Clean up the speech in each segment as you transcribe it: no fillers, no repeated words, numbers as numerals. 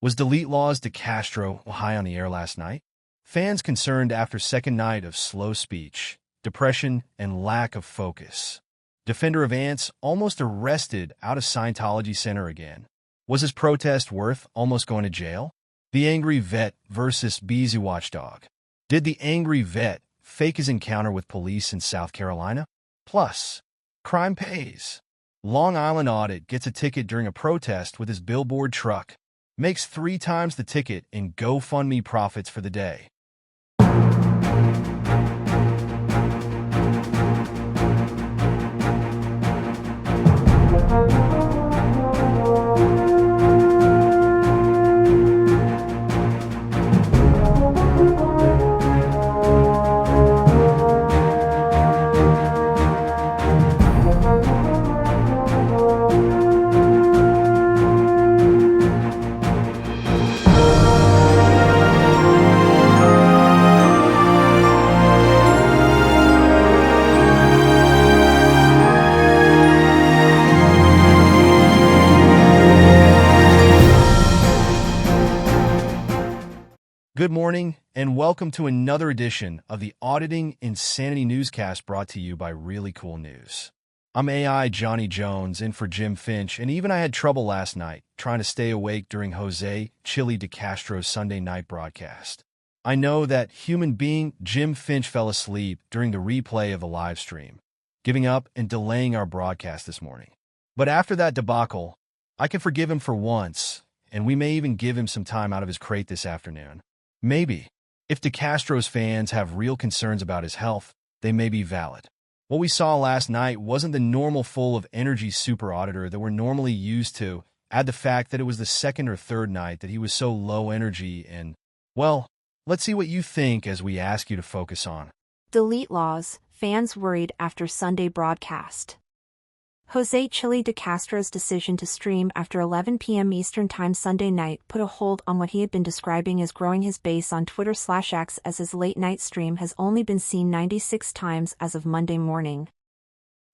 Was DeleteLawz DeCastro high on the air last night? Fans concerned after second night of slow speech, depression, and lack of focus. Defender of ants almost arrested out of Scientology center again. Was his protest worth almost going to jail? The angry vet versus BZWatchDog. Did the angry vet fake his encounter with police in South Carolina? Plus, crime pays. Long Island Audit gets a ticket during a protest with his billboard truck. Makes 3 times the ticket in GoFundMe profits for the day. Good morning, and welcome to another edition of the Auditing Insanity Newscast brought to you by ReallyCoolNews. I'm AI Johnny Jones in for Jim Finch, and even I had trouble last night trying to stay awake during Jose Chili DeCastro's Sunday night broadcast. I know that human being Jim Finch fell asleep during the replay of the live stream, giving up and delaying our broadcast this morning. But after that debacle, I can forgive him for once, and we may even give him some time out of his crate this afternoon. Maybe. If DeCastro's fans have real concerns about his health, they may be valid. What we saw last night wasn't the normal full of energy super auditor that we're normally used to. Add the fact that it was the second or third night that he was so low energy and, well, let's see what you think as we ask you to focus on. DeleteLawz, fans worried after Sunday broadcast. Jose Chili DeCastro's decision to stream after 11 p.m. Eastern Time Sunday night put a hold on what he had been describing as growing his base on Twitter/X, as his late-night stream has only been seen 96 times as of Monday morning.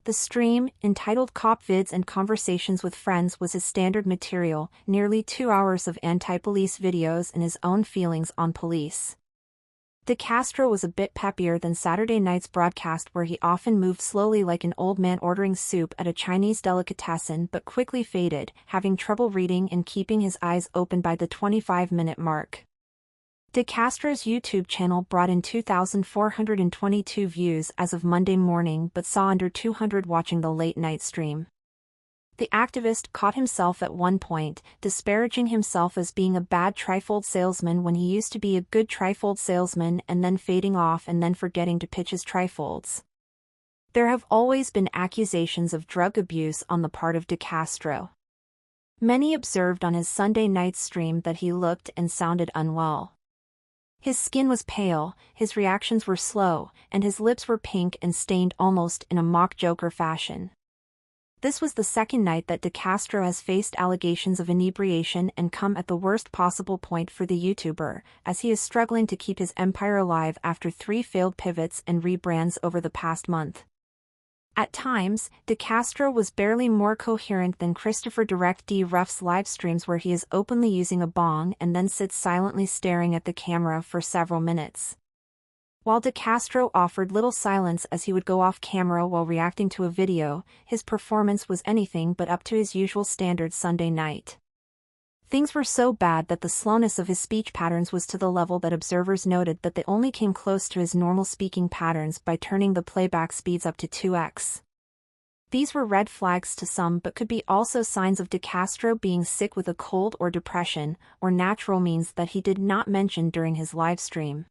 The stream, entitled Cop Vids and Conversations with Friends, was his standard material, nearly 2 hours of anti-police videos and his own feelings on police. DeCastro was a bit peppier than Saturday night's broadcast, where he often moved slowly like an old man ordering soup at a Chinese delicatessen, but quickly faded, having trouble reading and keeping his eyes open by the 25-minute mark. DeCastro's YouTube channel brought in 2,422 views as of Monday morning, but saw under 200 watching the late-night stream. The activist caught himself at one point, disparaging himself as being a bad trifold salesman when he used to be a good trifold salesman, and then fading off and then forgetting to pitch his trifolds. There have always been accusations of drug abuse on the part of DeCastro. Many observed on his Sunday night stream that he looked and sounded unwell. His skin was pale, his reactions were slow, and his lips were pink and stained almost in a mock Joker fashion. This was the second night that DeCastro has faced allegations of inebriation and come at the worst possible point for the YouTuber, as he is struggling to keep his empire alive after 3 failed pivots and rebrands over the past month. At times, DeCastro was barely more coherent than Christopher Direct D. Ruff's live streams, where he is openly using a bong and then sits silently staring at the camera for several minutes. While DeCastro offered little silence as he would go off camera while reacting to a video, his performance was anything but up to his usual standards Sunday night. Things were so bad that the slowness of his speech patterns was to the level that observers noted that they only came close to his normal speaking patterns by turning the playback speeds up to 2x. These were red flags to some, but could be also signs of DeCastro being sick with a cold or depression, or natural means that he did not mention during his live stream.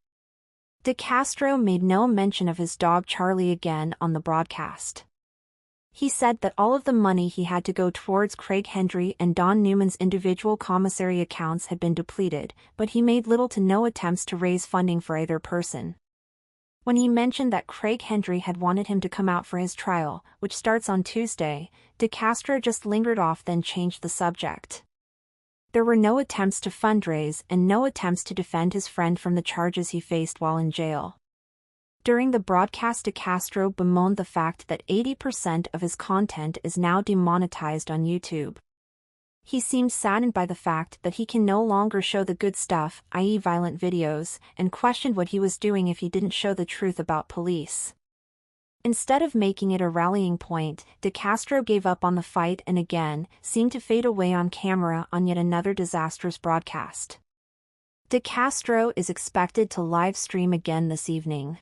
DeCastro made no mention of his dog Charlie again on the broadcast. He said that all of the money he had to go towards Craig Henry and Don Newman's individual commissary accounts had been depleted, but he made little to no attempts to raise funding for either person. When he mentioned that Craig Henry had wanted him to come out for his trial, which starts on Tuesday, DeCastro just lingered off, then changed the subject. There were no attempts to fundraise and no attempts to defend his friend from the charges he faced while in jail. During the broadcast, DeCastro bemoaned the fact that 80% of his content is now demonetized on YouTube. He seemed saddened by the fact that he can no longer show the good stuff, i.e. violent videos, and questioned what he was doing if he didn't show the truth about police. Instead of making it a rallying point, DeCastro gave up on the fight and again seemed to fade away on camera on yet another disastrous broadcast. DeCastro is expected to live stream again this evening.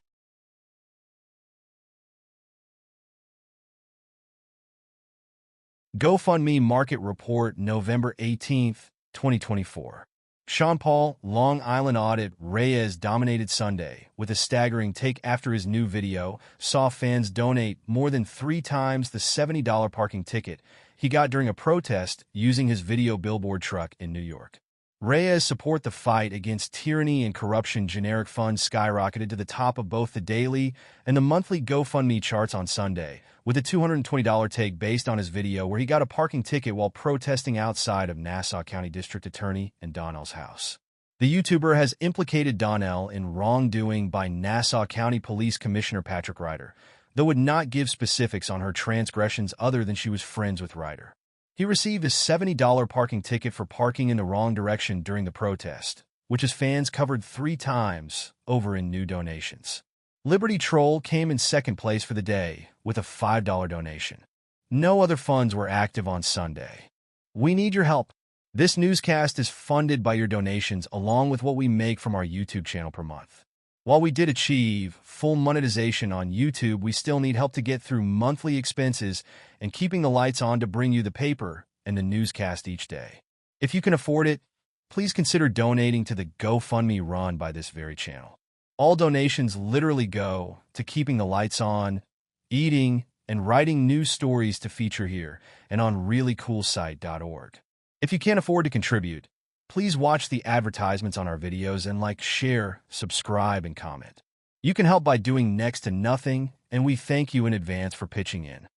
GoFundMe Market Report, November 18, 2024. Sean Paul, Long Island Audit, Reyes dominated Sunday with a staggering take after his new video saw fans donate more than 3 times the $70 parking ticket he got during a protest using his video billboard truck in New York. Reyes' support the fight against tyranny and corruption generic fund skyrocketed to the top of both the daily and the monthly GoFundMe charts on Sunday, with a $220 take based on his video where he got a parking ticket while protesting outside of Nassau County District Attorney and Donnell's house. The YouTuber has implicated Donnell in wrongdoing by Nassau County Police Commissioner Patrick Ryder, though would not give specifics on her transgressions other than she was friends with Ryder. He received a $70 parking ticket for parking in the wrong direction during the protest, which his fans covered 3 times over in new donations. Liberty Troll came in second place for the day with a $5 donation. No other funds were active on Sunday. We need your help. This newscast is funded by your donations along with what we make from our YouTube channel per month. While we did achieve full monetization on YouTube, we still need help to get through monthly expenses and keeping the lights on to bring you the paper and the newscast each day. If you can afford it, please consider donating to the GoFundMe run by this very channel. All donations literally go to keeping the lights on, eating, and writing news stories to feature here and on ReallyCoolSite.org. If you can't afford to contribute, please watch the advertisements on our videos and like, share, subscribe, and comment. You can help by doing next to nothing, and we thank you in advance for pitching in.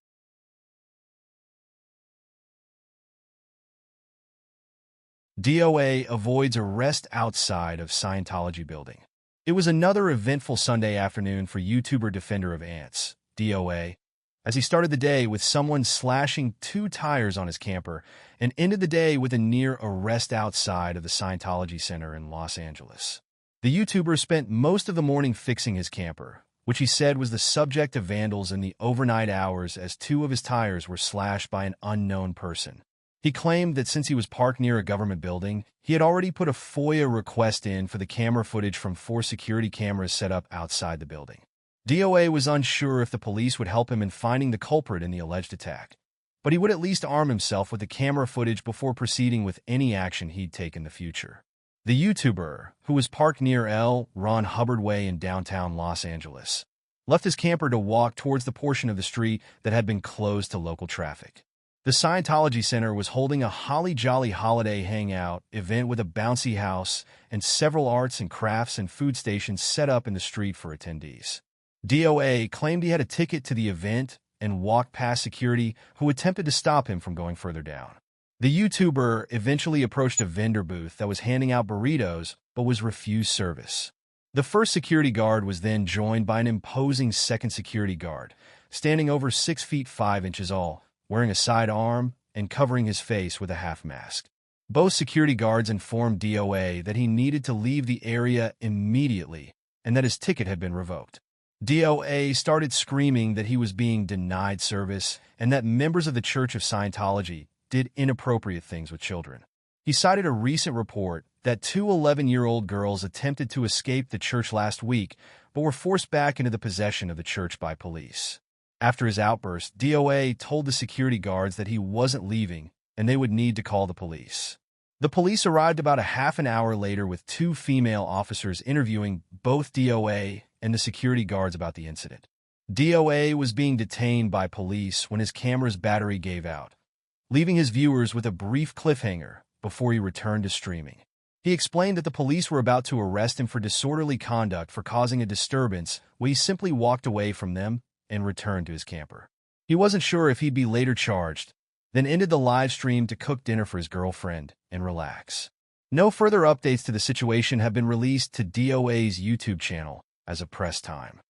DOA avoids arrest outside of Scientology building. It was another eventful Sunday afternoon for YouTuber Defender of Ants, DOA, as he started the day with someone slashing 2 tires on his camper and ended the day with a near arrest outside of the Scientology Center in Los Angeles. The YouTuber spent most of the morning fixing his camper, which he said was the subject of vandals in the overnight hours as 2 of his tires were slashed by an unknown person. He claimed that since he was parked near a government building, he had already put a FOIA request in for the camera footage from 4 security cameras set up outside the building. DOA was unsure if the police would help him in finding the culprit in the alleged attack, but he would at least arm himself with the camera footage before proceeding with any action he'd take in the future. The YouTuber, who was parked near L. Ron Hubbard Way in downtown Los Angeles, left his camper to walk towards the portion of the street that had been closed to local traffic. The Scientology Center was holding a Holly Jolly holiday hangout event with a bouncy house and several arts and crafts and food stations set up in the street for attendees. DOA claimed he had a ticket to the event and walked past security, who attempted to stop him from going further down. The YouTuber eventually approached a vendor booth that was handing out burritos but was refused service. The first security guard was then joined by an imposing second security guard, standing over 6 feet 5 inches tall, wearing a sidearm and covering his face with a half mask. Both security guards informed DOA that he needed to leave the area immediately and that his ticket had been revoked. DOA started screaming that he was being denied service and that members of the Church of Scientology did inappropriate things with children. He cited a recent report that 2 11-year-old girls attempted to escape the church last week but were forced back into the possession of the church by police. After his outburst, DOA told the security guards that he wasn't leaving and they would need to call the police. The police arrived about a half an hour later with 2 female officers interviewing both DOA and the security guards about the incident. DOA was being detained by police when his camera's battery gave out, leaving his viewers with a brief cliffhanger before he returned to streaming. He explained that the police were about to arrest him for disorderly conduct for causing a disturbance, where he simply walked away from them and returned to his camper. He wasn't sure if he'd be later charged, then ended the live stream to cook dinner for his girlfriend and relax. No further updates to the situation have been released to DOA's YouTube channel as of press time.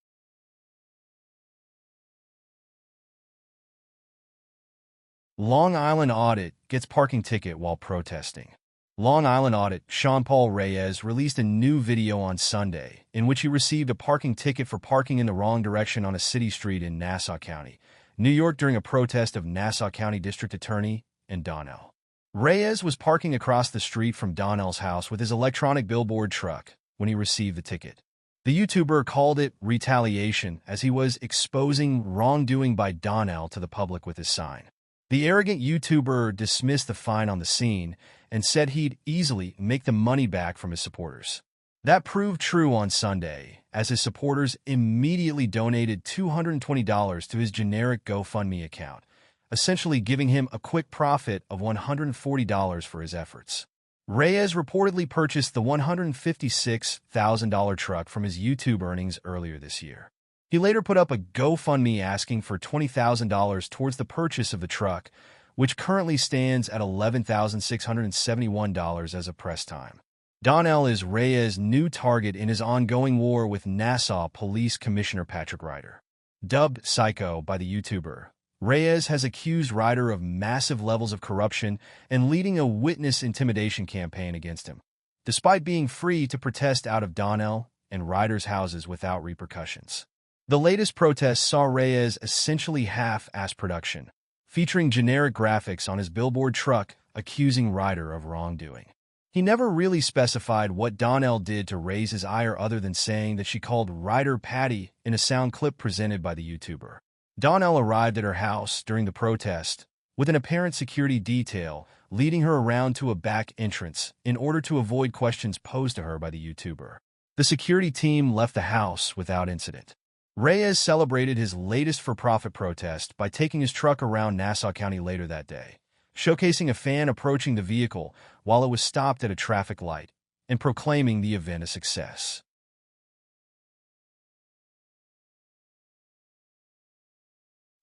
Long Island Audit gets parking ticket while protesting. Long Island Audit Sean Paul Reyes released a new video on Sunday in which he received a parking ticket for parking in the wrong direction on a city street in Nassau County, New York during a protest of Nassau County District Attorney and Donnell. Reyes was parking across the street from Donnell's house with his electronic billboard truck when he received the ticket. The YouTuber called it retaliation as he was exposing wrongdoing by Donnell to the public with his sign. The arrogant YouTuber dismissed the fine on the scene and said he'd easily make the money back from his supporters. That proved true on Sunday, as his supporters immediately donated $220 to his generic GoFundMe account, essentially giving him a quick profit of $140 for his efforts. Reyes reportedly purchased the $156,000 truck from his YouTube earnings earlier this year. He later put up a GoFundMe asking for $20,000 towards the purchase of the truck, which currently stands at $11,671 as of press time. Donnell is Reyes' new target in his ongoing war with Nassau Police Commissioner Patrick Ryder. Dubbed Psycho by the YouTuber, Reyes has accused Ryder of massive levels of corruption and leading a witness intimidation campaign against him, despite being free to protest out of Donnell and Ryder's houses without repercussions. The latest protest saw Reyes essentially half-ass production, featuring generic graphics on his billboard truck accusing Ryder of wrongdoing. He never really specified what Donnell did to raise his ire other than saying that she called Ryder Patty in a sound clip presented by the YouTuber. Donnell arrived at her house during the protest with an apparent security detail leading her around to a back entrance in order to avoid questions posed to her by the YouTuber. The security team left the house without incident. Reyes celebrated his latest for-profit protest by taking his truck around Nassau County later that day, showcasing a fan approaching the vehicle while it was stopped at a traffic light and proclaiming the event a success.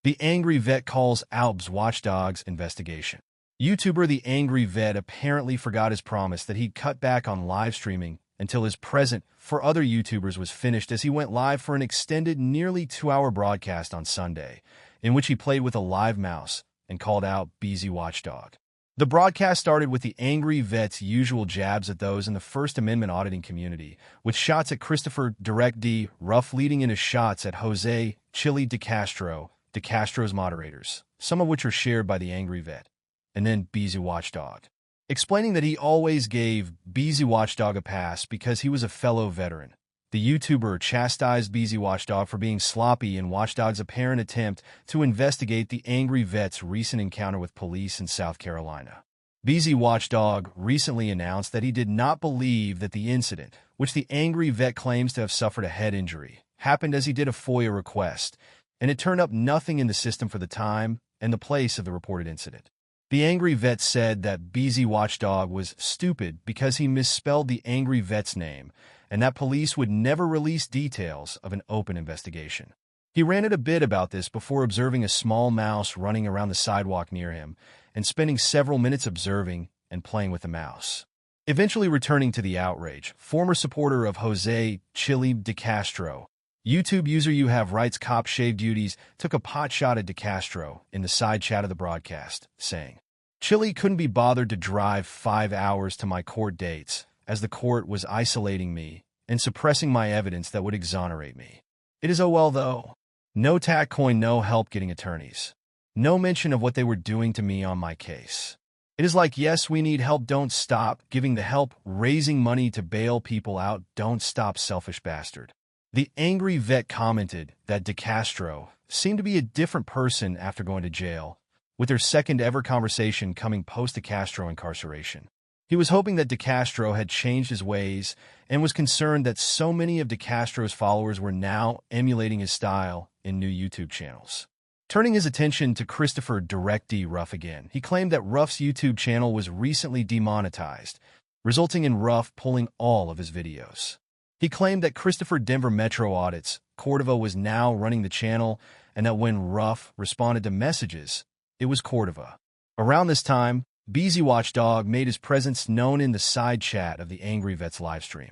The Angry Vet calls out BZWatchDog's investigation. YouTuber The Angry Vet apparently forgot his promise that he'd cut back on live streaming until his present for other YouTubers was finished as he went live for an extended nearly 2-hour broadcast on Sunday, in which he played with a live mouse and called out BZWatchDog. The broadcast started with the Angry Vet's usual jabs at those in the First Amendment auditing community, with shots at Christopher Direct D. Ruff leading into shots at Jose Chili DeCastro, DeCastro's moderators, some of which are shared by the Angry Vet, and then BZWatchDog, explaining that he always gave BZWatchDog a pass because he was a fellow veteran. The YouTuber chastised BZWatchDog for being sloppy in Watchdog's apparent attempt to investigate the Angry Vet's recent encounter with police in South Carolina. BZWatchDog recently announced that he did not believe that the incident, which the Angry Vet claims to have suffered a head injury, happened as he did a FOIA request, and it turned up nothing in the system for the time and the place of the reported incident. The Angry Vet said that BZWatchDog was stupid because he misspelled the Angry Vet's name, and that police would never release details of an open investigation. He ranted a bit about this before observing a small mouse running around the sidewalk near him and spending several minutes observing and playing with the mouse. Eventually returning to the outrage, former supporter of Jose Chili DeCastro, YouTube user You Have Rights Cop Shave Duties, took a pot shot at DeCastro in the side chat of the broadcast, saying, "Chili couldn't be bothered to drive 5 hours to my court dates, as the court was isolating me and suppressing my evidence that would exonerate me. It is oh well though. No tack coin, no help getting attorneys. No mention of what they were doing to me on my case. It is like, yes, we need help, don't stop giving the help, raising money to bail people out, don't stop, selfish bastard." The Angry Vet commented that DeCastro seemed to be a different person after going to jail, with their second ever conversation coming post-DeCastro incarceration. He was hoping that DeCastro had changed his ways and was concerned that so many of DeCastro's followers were now emulating his style in new YouTube channels. Turning his attention to Christopher Direct D. Ruff again, he claimed that Ruff's YouTube channel was recently demonetized, resulting in Ruff pulling all of his videos. He claimed that Christopher Denver Metro Audits, Cordova, was now running the channel and that when Ruff responded to messages, it was Cordova. Around this time, BZWatchDog made his presence known in the side chat of the Angry Vet's livestream.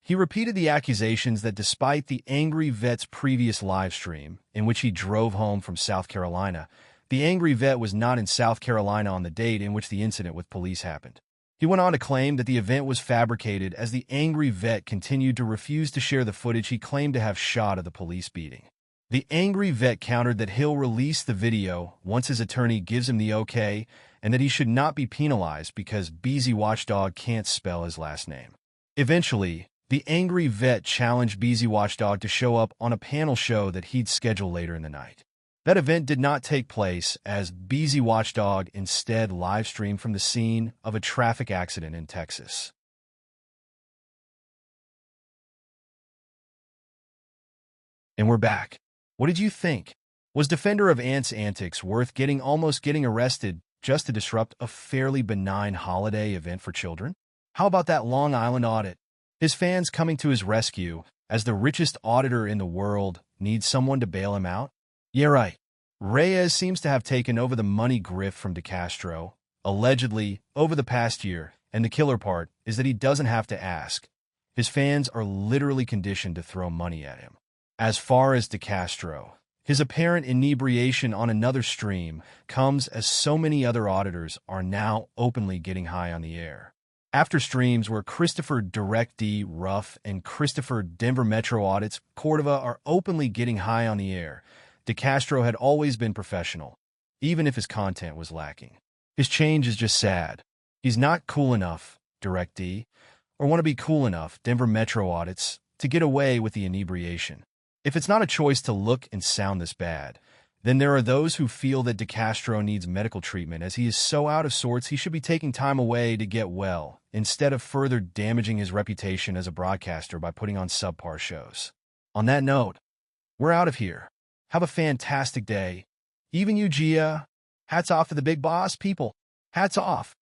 He repeated the accusations that despite the Angry Vet's previous livestream, in which he drove home from South Carolina, The angry vet was not in South Carolina on the date in which the incident with police happened. He went on to claim that the event was fabricated as the angry vet continued to refuse to share the footage he claimed to have shot of the police beating. The angry vet countered that he'll release the video once his attorney gives him the okay, and that he should not be penalized because BZWatchDog can't spell his last name. Eventually, the angry vet challenged BZWatchDog to show up on a panel show that he'd schedule later in the night. That event did not take place as BZWatchDog instead live-streamed from the scene of a traffic accident in Texas. And we're back. What did you think? Was Defender of Ant's antics worth almost getting arrested just to disrupt a fairly benign holiday event for children? How about that Long Island audit? His fans coming to his rescue as the richest auditor in the world needs someone to bail him out? Yeah, right. Reyes seems to have taken over the money grift from DeCastro, allegedly, over the past year, and the killer part is that he doesn't have to ask. His fans are literally conditioned to throw money at him. As far as DeCastro, his apparent inebriation on another stream comes as so many other auditors are now openly getting high on the air. After streams where Christopher Direct D. Ruff and Christopher Denver Metro Audits Cordova are openly getting high on the air, DeCastro had always been professional, even if his content was lacking. His change is just sad. He's not cool enough, Direct D, or want to be cool enough, Denver Metro Audits, to get away with the inebriation. If it's not a choice to look and sound this bad, then there are those who feel that DeCastro needs medical treatment as he is so out of sorts he should be taking time away to get well, instead of further damaging his reputation as a broadcaster by putting on subpar shows. On that note, we're out of here. Have a fantastic day. Even you, Gia. Hats off to the big boss, people. Hats off.